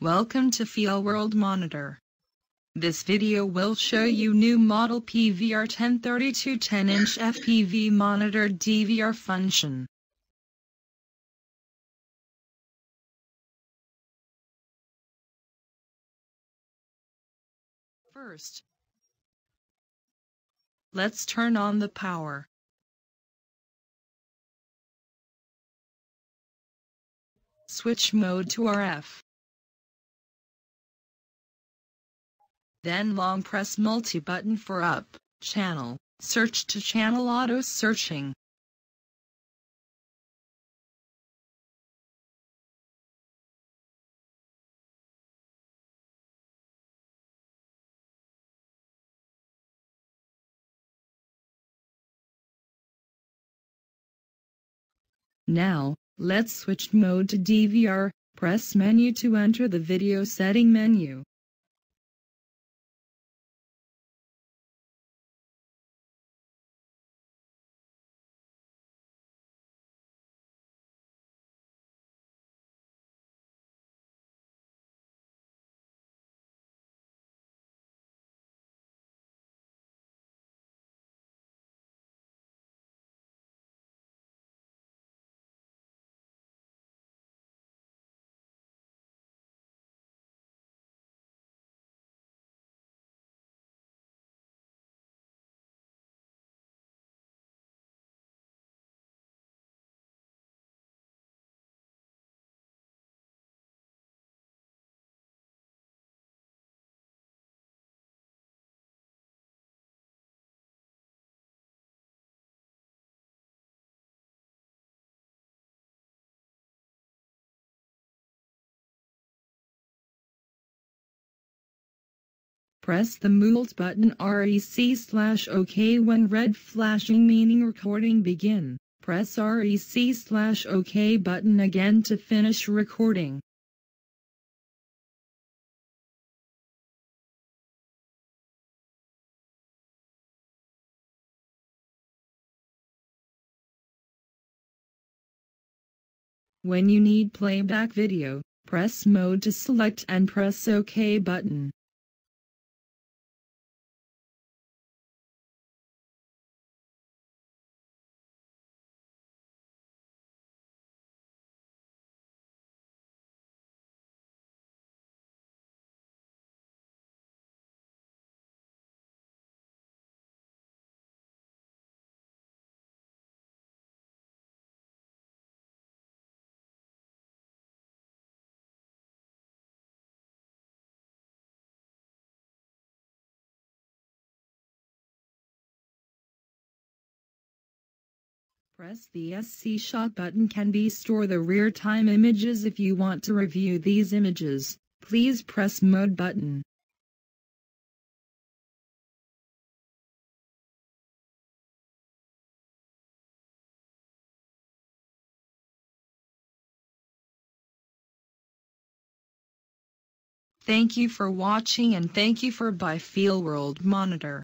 Welcome to FEELWORLD Monitor. This video will show you new model PVR1032 10-inch FPV Monitor DVR function. First, let's turn on the power. Switch mode to RF. Then long press multi-button for up, channel, search to channel auto searching. Now, let's switch mode to DVR, press menu to enter the video setting menu. Press the Mult button REC/OK when red flashing meaning recording begin. Press REC/OK button again to finish recording. When you need playback video, press mode to select and press OK button. Press the SC shot button can be store the rear time images. If you want to review these images, please press mode button. Thank you for watching and thank you for buy FEELWORLD Monitor.